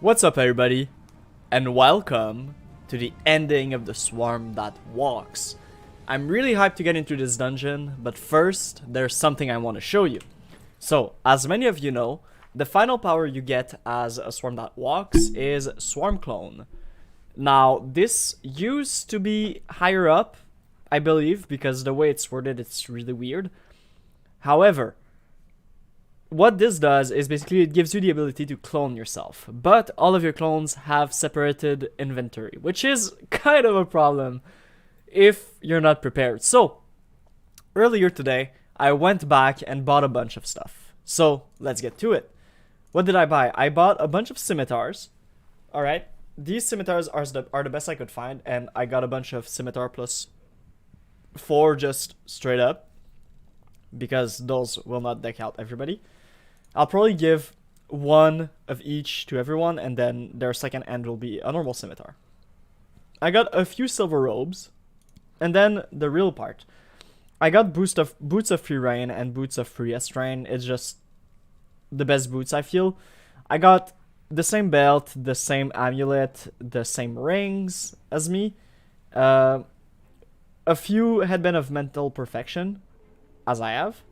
What's up, everybody, and welcome to the ending of the Swarm That Walks. I'm really hyped to get into this dungeon, but first, there's something I want to show you. So, as many of you know, the final power you get as a Swarm That Walks is Swarm Clone. Now, this used to be higher up, I believe, because the way it's worded, it's really weird. However, what this does is basically it gives you the ability to clone yourself, but all of your clones have separated inventory, which is kind of a problem if you're not prepared. So, earlier today, I went back and bought a bunch of stuff. So, let's get to it. What did I buy? I bought a bunch of scimitars. Alright, these scimitars are the best I could find, and I got a bunch of scimitar plus 4 just straight up, because those will not deck out everybody. I'll probably give one of each to everyone, and then their second end will be a normal scimitar. I got a few silver robes, and then the real part. I got boots of free reign and boots of free estrain. It's just the best boots, I feel. I got the same belt, the same amulet, the same rings as me. A few headband of mental perfection, as I have.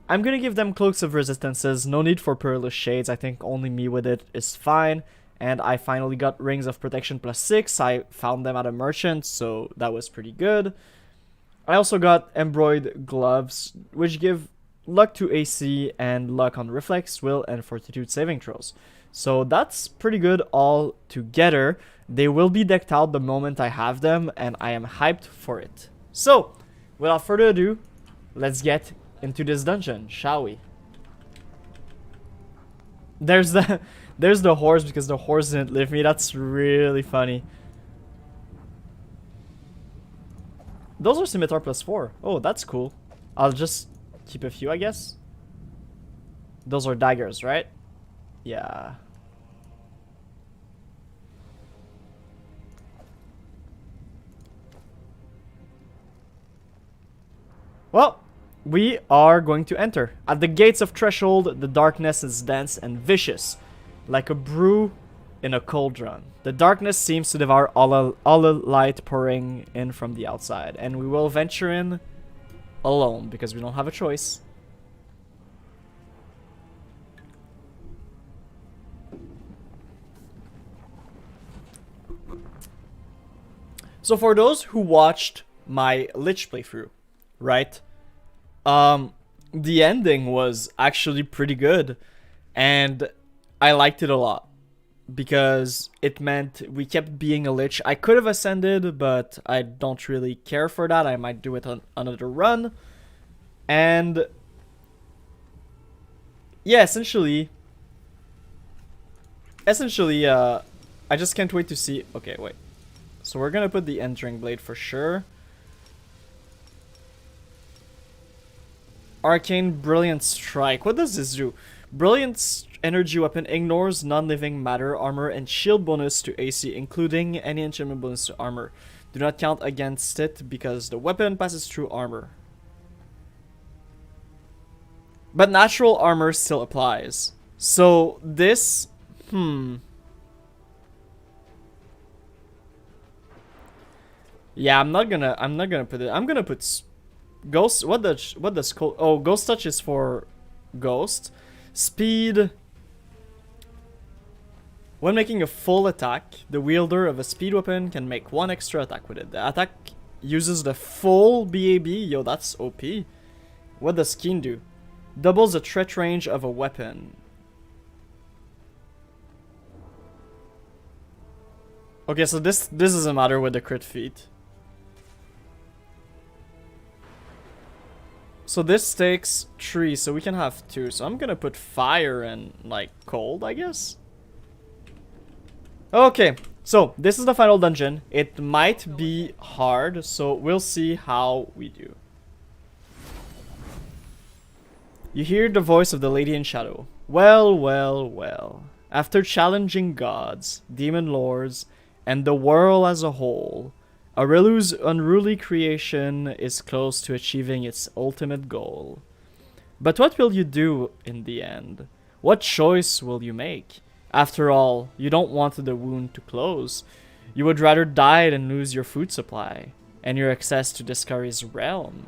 I'm gonna give them cloaks of resistances, no need for perilous shades, I think only me with it is fine. And I finally got rings of protection plus 6, I found them at a merchant, so that was pretty good. I also got embroidered gloves, which give luck to AC and luck on reflex, will, and fortitude saving throws. So that's pretty good all together. They will be decked out the moment I have them, and I am hyped for it. So, without further ado, let's get into this dungeon, shall we? There's the horse, because the horse didn't leave me. That's really funny. Those are scimitar plus 4. Oh, that's cool. I'll just keep a few, I guess. Those are daggers, right? Yeah. Well, we are going to enter. At the gates of Threshold, the darkness is dense and vicious, like a brew in a cauldron. The darkness seems to devour all the light pouring in from the outside, and we will venture in alone because we don't have a choice. So for those who watched my Lich playthrough, right? The ending was actually pretty good, and I liked it a lot because it meant we kept being a Lich. I could have ascended, but I don't really care for that. I might do it on another run. And yeah, essentially, I just can't wait to see. Okay, wait. So we're gonna put the entering blade for sure. Arcane Brilliant Strike. What does this do? Brilliant energy weapon ignores non-living matter, armor, and shield bonus to AC, including any enchantment bonus to armor. Do not count against it because the weapon passes through armor. But natural armor still applies. So this, yeah, I'm not gonna put it. I'm gonna put Ghost. What does Ghost Touch is for Ghost. Speed. When making a full attack, the wielder of a speed weapon can make one extra attack with it. The attack uses the full BAB. Yo, that's OP. What does Keen do? Doubles the threat range of a weapon. Okay, so this doesn't matter with the crit feat. So this takes 3, so we can have 2. So I'm gonna put fire and, like, cold, I guess? Okay, so this is the final dungeon. It might be hard, so we'll see how we do. You hear the voice of the Lady in Shadow. Well, well, well. After challenging gods, demon lords, and the world as a whole, Aurelu's unruly creation is close to achieving its ultimate goal. But what will you do in the end? What choice will you make? After all, you don't want the wound to close. You would rather die than lose your food supply and your access to Discovery's realm.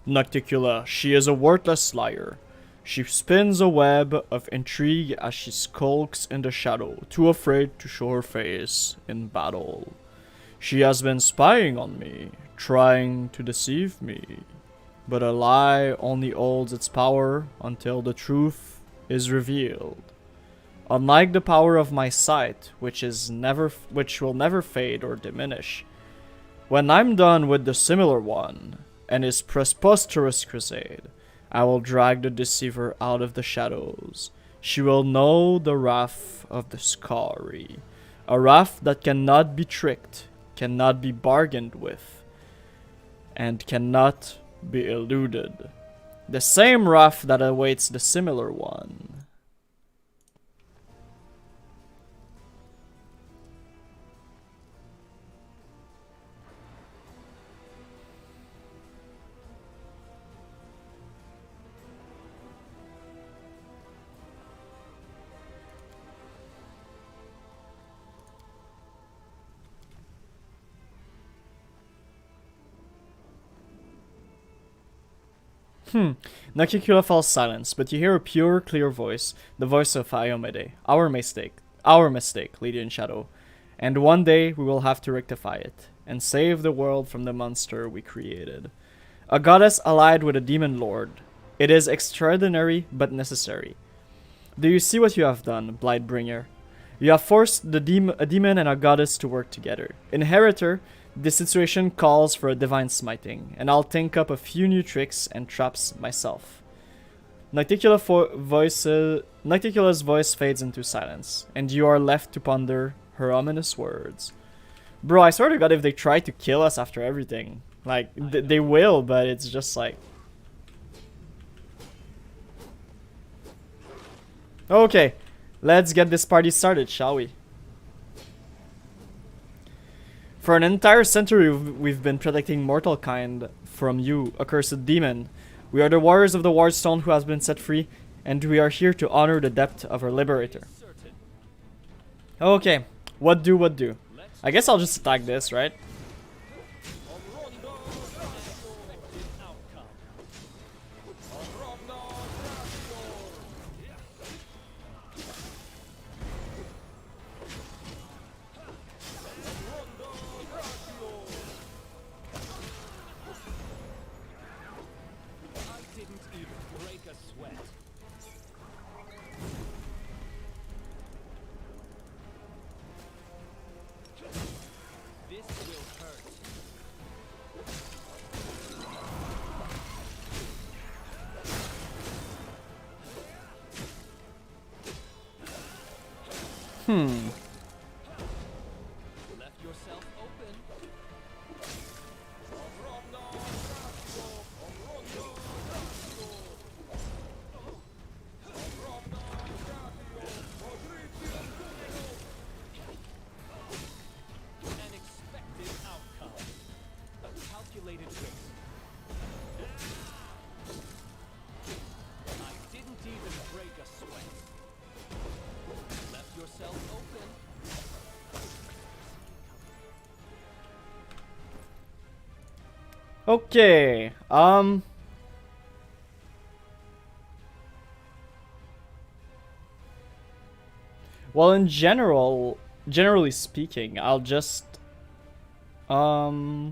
Nocticula, she is a worthless liar. She spins a web of intrigue as she skulks in the shadow, too afraid to show her face in battle. She has been spying on me, trying to deceive me. But a lie only holds its power until the truth is revealed. Unlike the power of my sight, which will never fade or diminish. When I'm done with the similar one and his preposterous crusade, I will drag the deceiver out of the shadows. She will know the wrath of the Scary, a wrath that cannot be tricked, cannot be bargained with, and cannot be eluded. The same wrath that awaits the similar one. Nocticula falls silence, but you hear a pure, clear voice, the voice of Iomede. Our mistake, Lady in Shadow. And one day we will have to rectify it, and save the world from the monster we created. A goddess allied with a demon lord. It is extraordinary, but necessary. Do you see what you have done, Blightbringer? You have forced a demon and a goddess to work together. Inheritor, the situation calls for a divine smiting, and I'll think up a few new tricks and traps myself. Nocticula's voice fades into silence, and you are left to ponder her ominous words. Bro, I swear to God, if they try to kill us after everything, like, they will, but it's just like... Okay, let's get this party started, shall we? For an entire century, we've been protecting mortal kind from you, accursed demon. We are the warriors of the Wardstone who has been set free, and we are here to honor the depth of our liberator. Okay, what do? I guess I'll just attack this, right? Left yourself open. An expected outcome. A calculated risk. I didn't even break a sweat. Left yourself open. Okay, well, in generally speaking, I'll just, I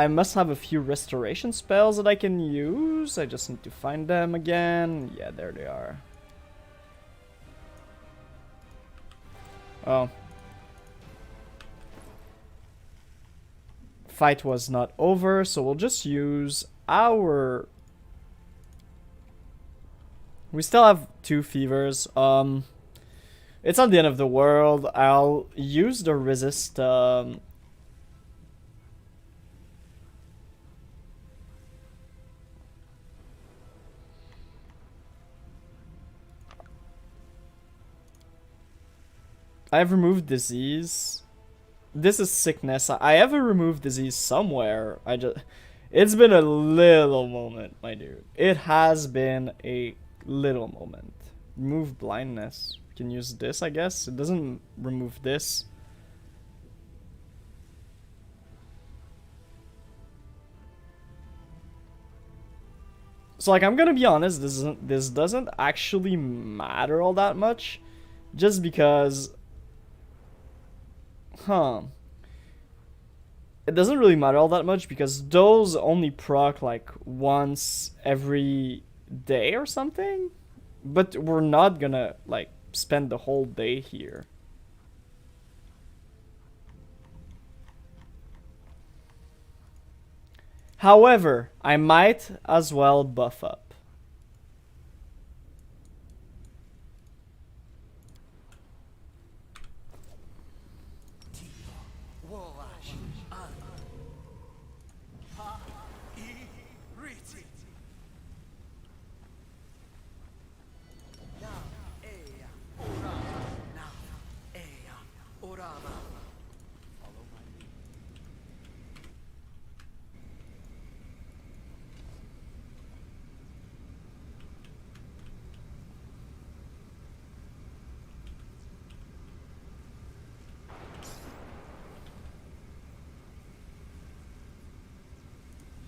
must have a few restoration spells that I can use. I just need to find them again. Yeah, there they are. Oh. Fight was not over, so we'll just use our... We still have 2 fevers. It's not the end of the world. I'll use the resist... I've removed disease. This is sickness. I ever removed disease somewhere. It's been a little moment, my dude. It has been a little moment. Remove blindness. We can use this, I guess. It doesn't remove this. So like, I'm gonna be honest, this doesn't actually matter all that much, just because, it doesn't really matter all that much because those only proc like once every day or something, but we're not gonna like spend the whole day here. However, I might as well buff up.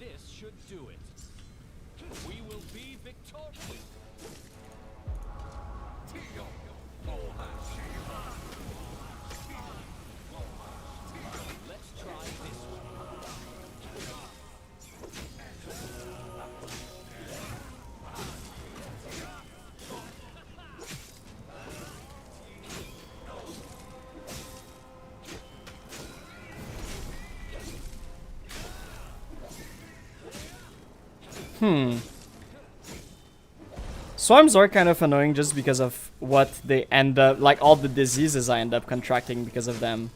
This should do it. We will be victorious. Let's try this one. Swarms are kind of annoying just because of what they end up, like all the diseases I end up contracting because of them.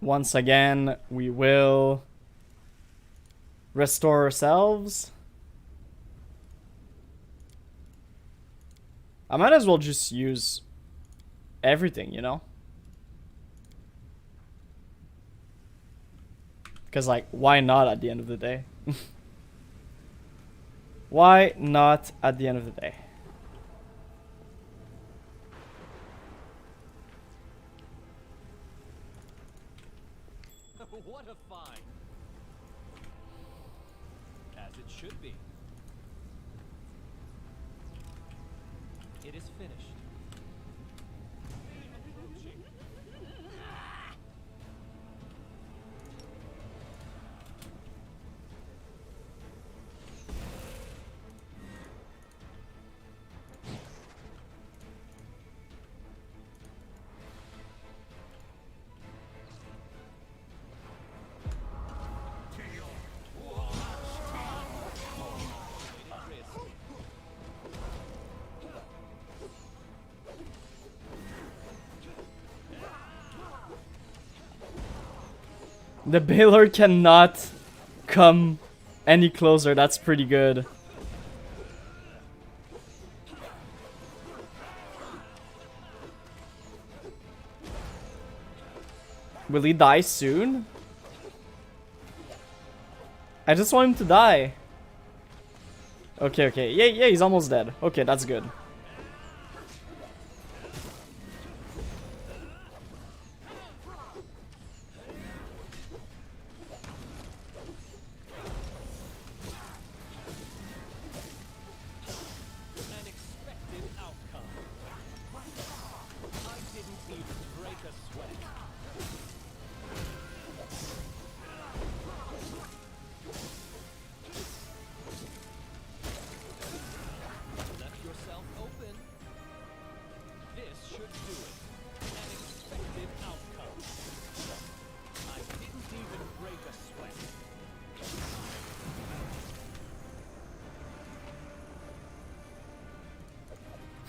Once again, we will restore ourselves. I might as well just use everything, you know? Because, like, why not at the end of the day? Why not at the end of the day? What a find! As it should be. It is finished. The Baylor cannot come any closer. That's pretty good. Will he die soon? I just want him to die. Okay, okay. Yeah, he's almost dead. Okay, that's good. Unexpected outcome. I didn't even break a sweat. Left yourself open. This should do it.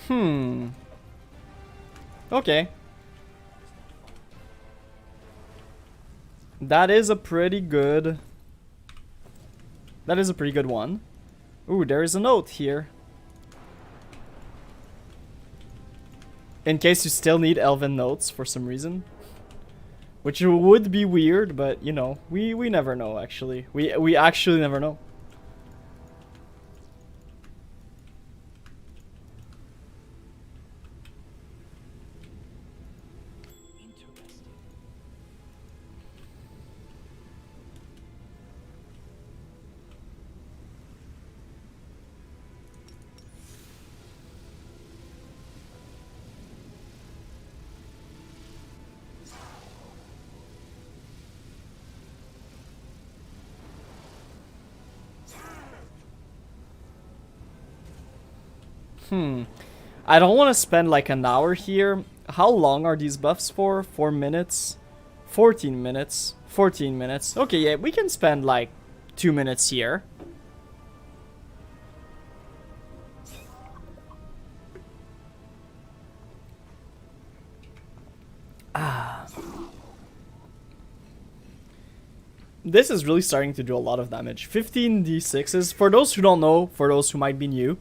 Hmm. Okay. That is a pretty good... That is a pretty good one. Ooh, there is a note here. In case you still need elven notes for some reason. Which would be weird, but you know, we never know actually. We actually never know. I don't want to spend like an hour here. How long are these buffs for? 4 minutes? 14 minutes? 14 minutes. Okay, yeah, we can spend like 2 minutes here. This is really starting to do a lot of damage. 15 d6s. For those who don't know, for those who might be new,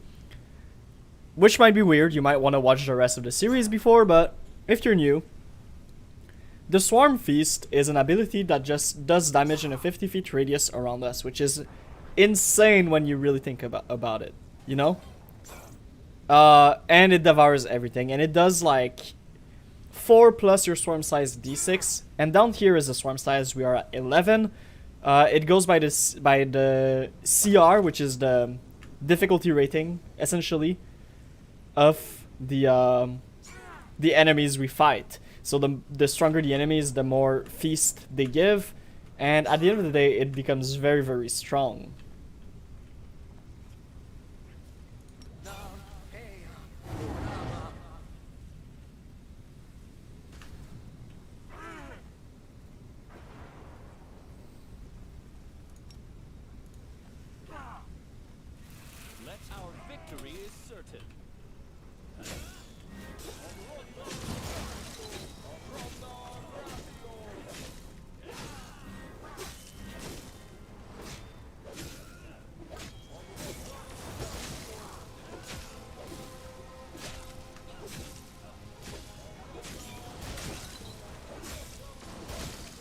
which might be weird, you might want to watch the rest of the series before, but if you're new, the Swarm Feast is an ability that just does damage in a 50 feet radius around us, which is insane when you really think about it, you know? And it devours everything, and it does like 4 plus your swarm size d6, and down here is the swarm size, we are at 11. It goes by the CR, which is the difficulty rating, essentially, of the enemies we fight. So the stronger the enemies, the more feast they give, and at the end of the day, it becomes very, very strong. Our victory is certain.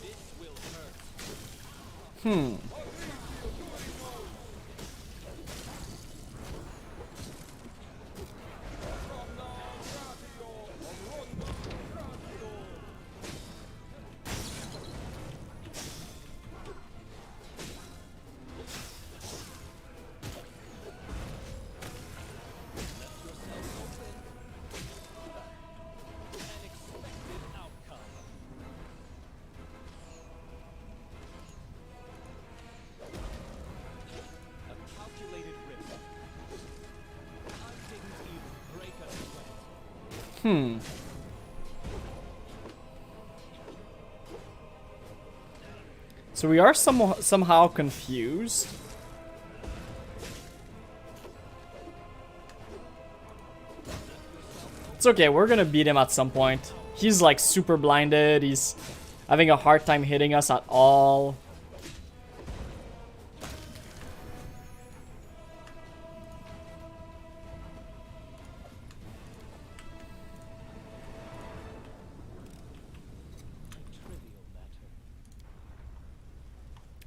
This will hurt. So we are somehow confused. It's okay, we're gonna beat him at some point. He's like super blinded, he's having a hard time hitting us at all.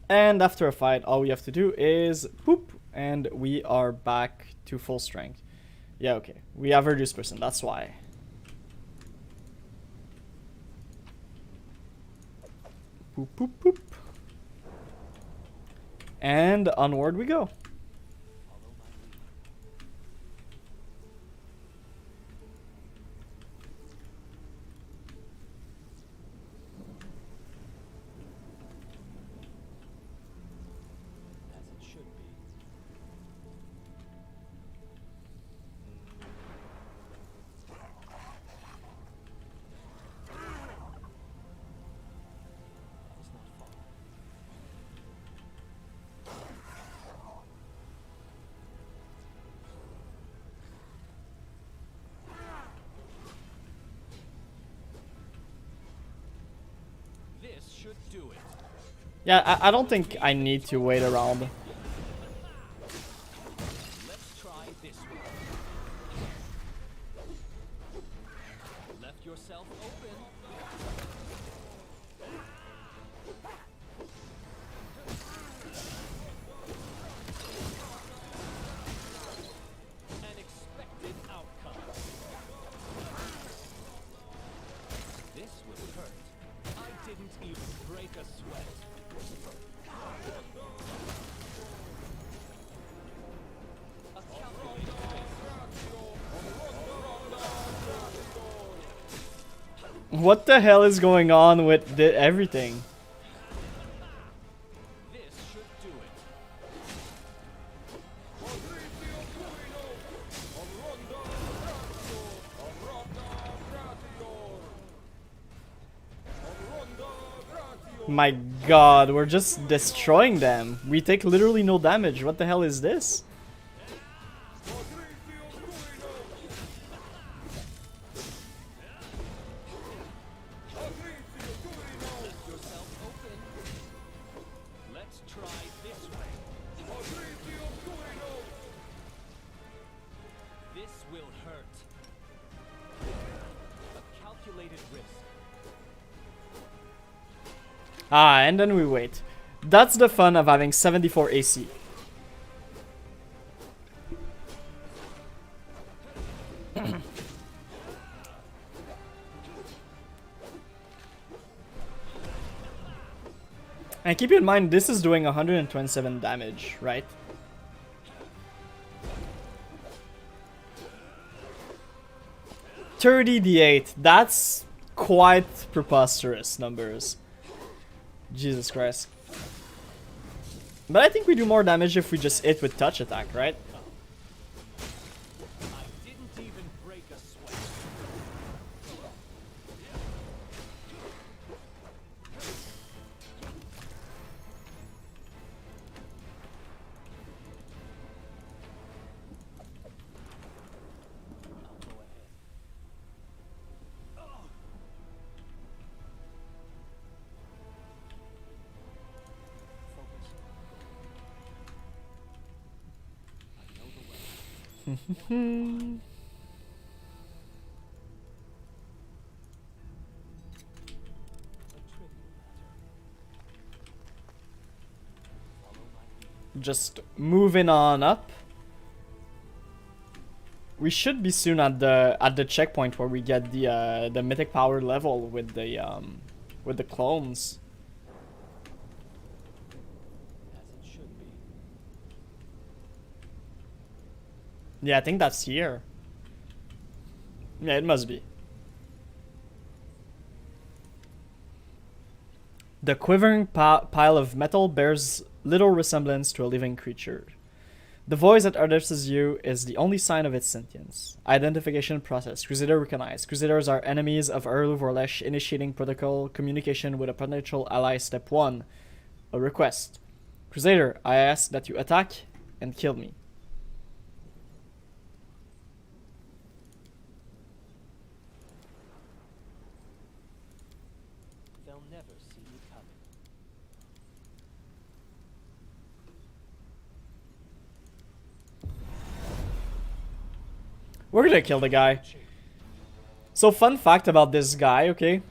And after a fight, all we have to do is poop, and we are back to full strength. Yeah, okay. We have reduced percent, that's why. Poop, poop, poop. And onward we go. should do it. Yeah, I don't think I need to wait around. Let's try this one. Left yourself open. An expected outcome. This will hurt. I didn't even break a sweat. A calculated What the hell is going on with everything? this should do it. My god, we're just destroying them. We take literally no damage. What the hell is this? Yourself open. Let's try this way. This will hurt. A calculated risk. Ah, and then we wait. That's the fun of having 74 AC. And keep in mind, this is doing 127 damage, right? $30d8. That's quite preposterous numbers. Jesus Christ. But I think we do more damage if we just hit with touch attack, right? I didn't even break a sweat. I'll go ahead. Focus. I know the way. A trivial matter. Follow my lead. Just moving on up. We should be soon at the checkpoint where we get the mythic power level with the clones. As it should be. Yeah, I think that's here. Yeah, it must be. The quivering pile of metal bears little resemblance to a living creature. The voice that addresses you is the only sign of its sentience. Identification process. Crusader recognized. Crusaders are enemies of Erlu Vorlesh. Initiating protocol communication with a potential ally. Step 1. A request. Crusader, I ask that you attack and kill me. They'll never see me coming. We're gonna kill the guy. So fun fact about this guy, okay?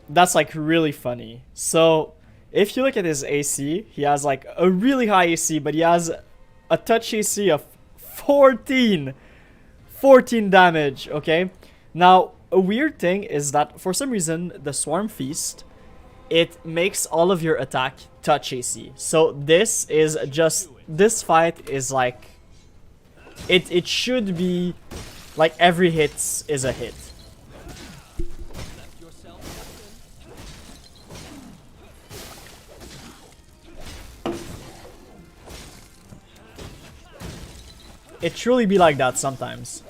That's like really funny. So if you look at his AC, he has like a really high AC, but he has a touch AC of 14 damage, okay? Now, a weird thing is that for some reason, the Swarm Feast, it makes all of your attack touch AC. So this is just, this fight is like, it should be like every hit is a hit. Left yourself open. It truly be like that sometimes.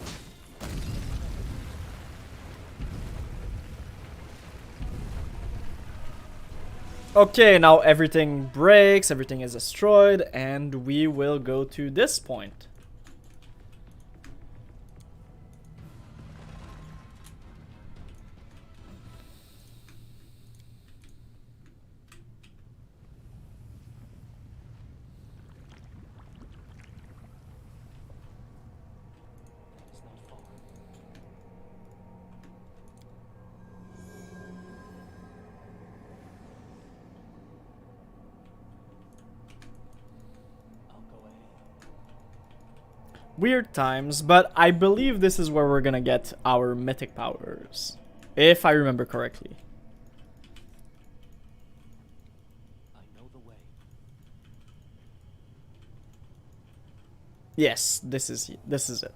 Okay, now everything breaks, everything is destroyed, and we will go to this point. Weird times, but I believe this is where we're gonna get our mythic powers. If I remember correctly. I know the way. Yes, this is it.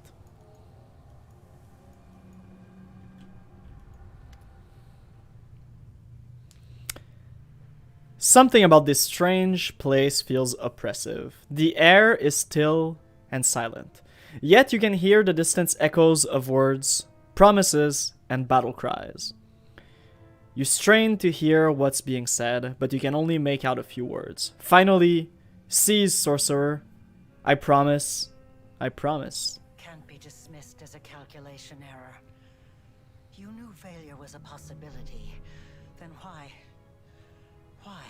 Something about this strange place feels oppressive. The air is still and silent. Yet you can hear the distant echoes of words, promises, and battle cries. You strain to hear what's being said, but you can only make out a few words. Finally, cease, sorcerer. I promise. I promise. Can't be dismissed as a calculation error. You knew failure was a possibility. Then why? Why?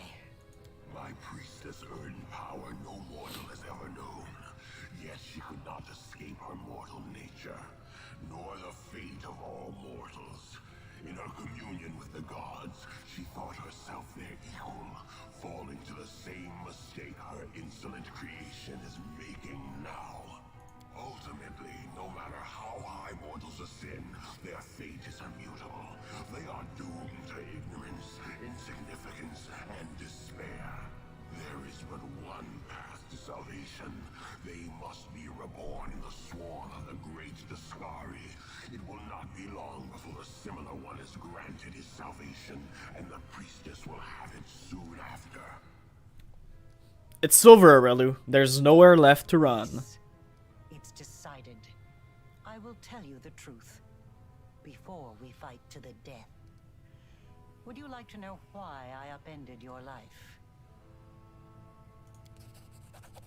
My priestess earned power no mortal has ever known. Yet she could not escape her mortal nature, nor the fate of all mortals. In her communion with the gods, she thought herself their equal, falling to the same mistake her insolent creation is making now. Ultimately, no matter how high mortals ascend, their fate is immutable. They are doomed to ignorance, insignificance, and despair. There is but one path to salvation. They must be reborn in the swarm of the great Discari. It will not be long before a similar one is granted his salvation, and the priestess will have it soon after. It's over, Aurelu. There's nowhere left to run. It's decided. I will tell you the truth before we fight to the death. Would you like to know why I upended your life?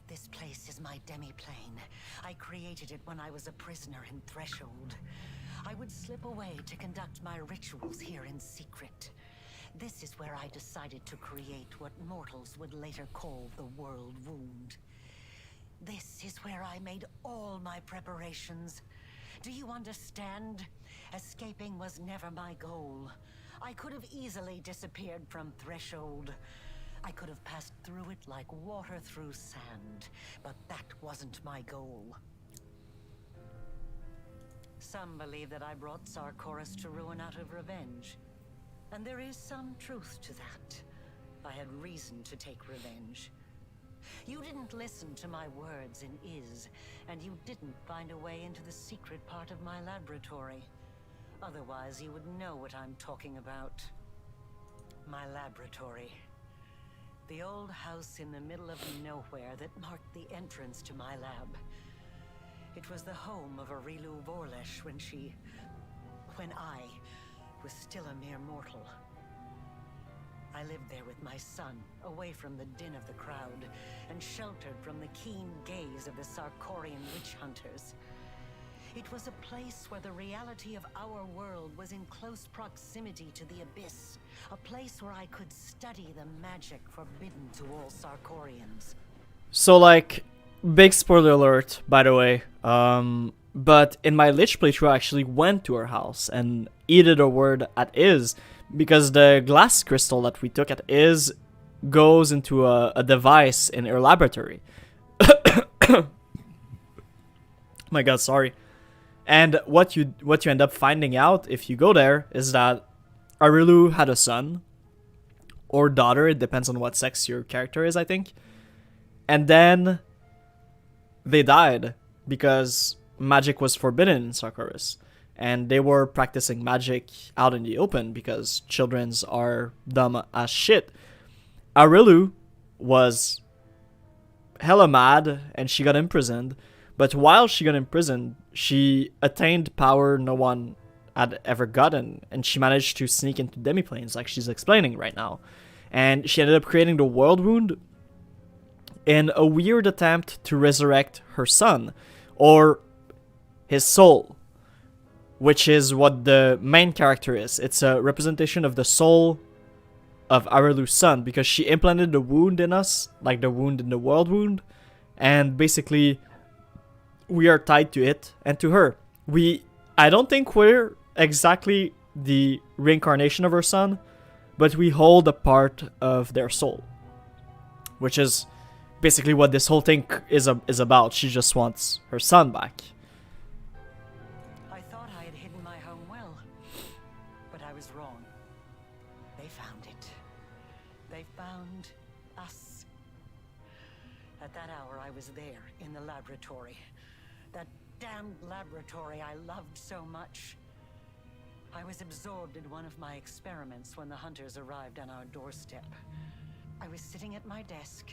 This place is my demi-plane. I created it when I was a prisoner in Threshold. I would slip away to conduct my rituals here in secret. This is where I decided to create what mortals would later call the World Wound. This is where I made all my preparations. Do you understand? Escaping was never my goal. I could have easily disappeared from Threshold. I could have passed through it like water through sand, but that wasn't my goal. Some believe that I brought Sarkoris to ruin out of revenge. And there is some truth to that. I had reason to take revenge. You didn't listen to my words in Iz, and you didn't find a way into the secret part of my laboratory. Otherwise, you would know what I'm talking about. My laboratory. The old house in the middle of nowhere that marked the entrance to my lab. It was the home of Aurelu Vorlesh when I was still a mere mortal. I lived there with my son, away from the din of the crowd, and sheltered from the keen gaze of the Sarkorian witch hunters. It was a place where the reality of our world was in close proximity to the abyss. A place where I could study the magic forbidden to all Sarkorians. So, like, big spoiler alert, by the way. But in my Lich playthrough, I actually went to her house and eated a word at Iz, because the glass crystal that we took at Iz goes into a device in her laboratory. My god, sorry. And what you end up finding out if you go there is that Aurelu had a son or daughter, it depends on what sex your character is, I think. And then they died because magic was forbidden in Sarkoris. And they were practicing magic out in the open because childrens are dumb as shit. Aurelu was hella mad and she got imprisoned. But while she got imprisoned, she attained power no one had ever gotten. And she managed to sneak into demiplanes like she's explaining right now. And she ended up creating the World Wound in a weird attempt to resurrect her son. Or his soul. Which is what the main character is. It's a representation of the soul of Aurelu's son. Because she implanted the wound in us. Like the wound in the World Wound. And basically, we are tied to it and to her. I don't think we're exactly the reincarnation of her son. But we hold a part of their soul. Which is basically what this whole thing is about. She just wants her son back. I thought I had hidden my home well, but I was wrong. They found it. They found us. At that hour, I was there in the laboratory. That damned laboratory I loved so much. I was absorbed in one of my experiments when the hunters arrived on our doorstep. I was sitting at my desk,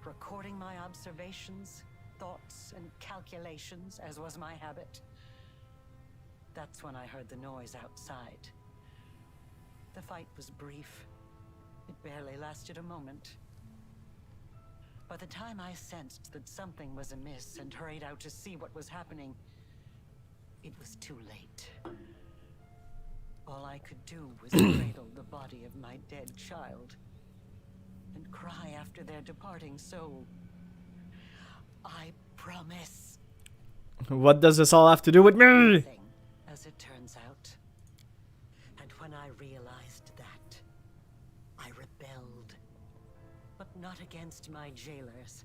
recording my observations, thoughts, and calculations, as was my habit. That's when I heard the noise outside. The fight was brief. It barely lasted a moment. By the time I sensed that something was amiss and hurried out to see what was happening, it was too late. All I could do was cradle the body of my dead child and cry after their departing soul. I promise. What does this all have to do with me? As it turns out. And when I realized that, I rebelled. But not against my jailers.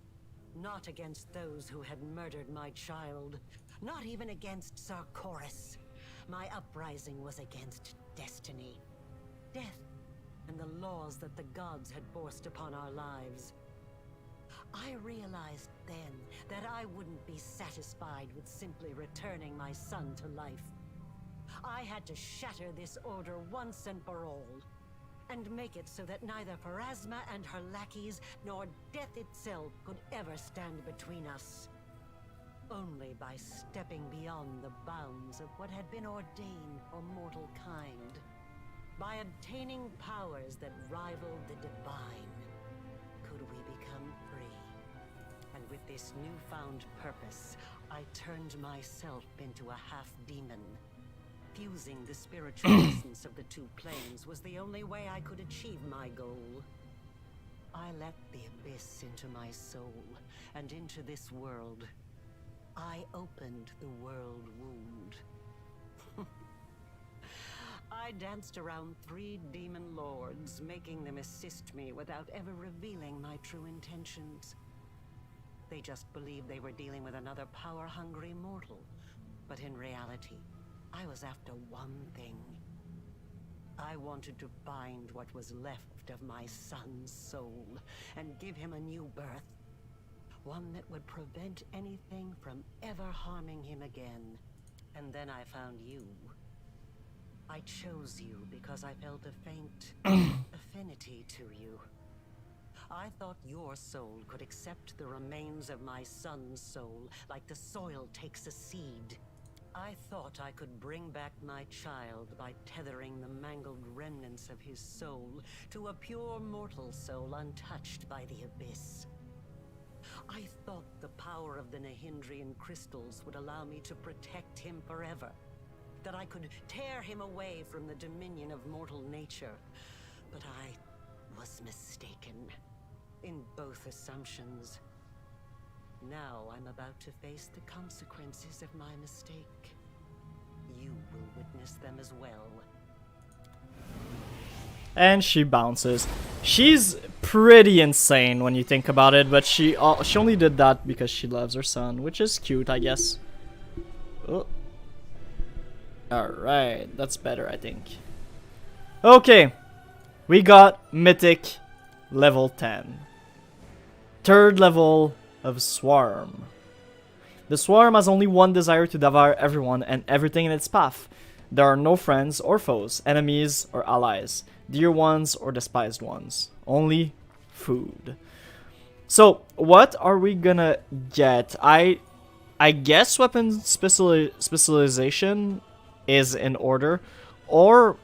Not against those who had murdered my child. Not even against Sarkoris. My uprising was against destiny. Death and the laws that the gods had forced upon our lives. I realized then that I wouldn't be satisfied with simply returning my son to life. I had to shatter this order once and for all, and make it so that neither Pharasma and her lackeys nor death itself could ever stand between us. Only by stepping beyond the bounds of what had been ordained for mortal kind, by obtaining powers that rivaled the divine, could we become free. And with this newfound purpose, I turned myself into a half-demon. Fusing the spiritual essence of the two planes was the only way I could achieve my goal. I let the abyss into my soul, and into this world. I opened the world wound. I danced around 3 demon lords, making them assist me without ever revealing my true intentions. They just believed they were dealing with another power-hungry mortal. But in reality, I was after one thing. I wanted to find what was left of my son's soul and give him a new birth. One that would prevent anything from ever harming him again. And then I found you. I chose you because I felt a faint affinity to you. I thought your soul could accept the remains of my son's soul, like the soil takes a seed. I thought I could bring back my child by tethering the mangled remnants of his soul to a pure mortal soul untouched by the abyss. I thought the power of the Nahindrian crystals would allow me to protect him forever. That I could tear him away from the dominion of mortal nature. But I was mistaken in both assumptions. Now I'm about to face the consequences of my mistake. You will witness them as well. And she bounces. She's pretty insane when you think about it, but she only did that because she loves her son, which is cute, I guess. Oh. Alright, that's better, I think. Okay, we got Mythic level 10. 3rd level of Swarm. The Swarm has only one desire: to devour everyone and everything in its path. There are no friends or foes, enemies or allies, dear ones or despised ones. Only food. So, what are we gonna get? I guess weapon specialization is in order, or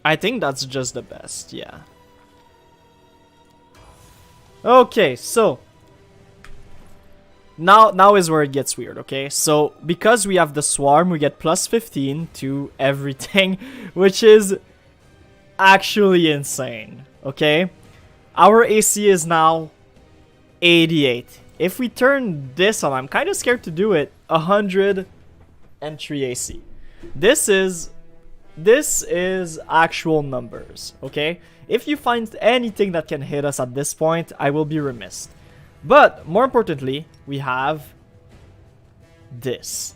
I think that's just the best, yeah. Okay, so now is where it gets weird, okay? So because we have the Swarm, we get plus 15 to everything, which is actually insane, okay? Our AC is now 88. If we turn this on, I'm kind of scared to do it, 103 AC. This is actual numbers, okay? If you find anything that can hit us at this point, I will be remiss. But more importantly, we have this.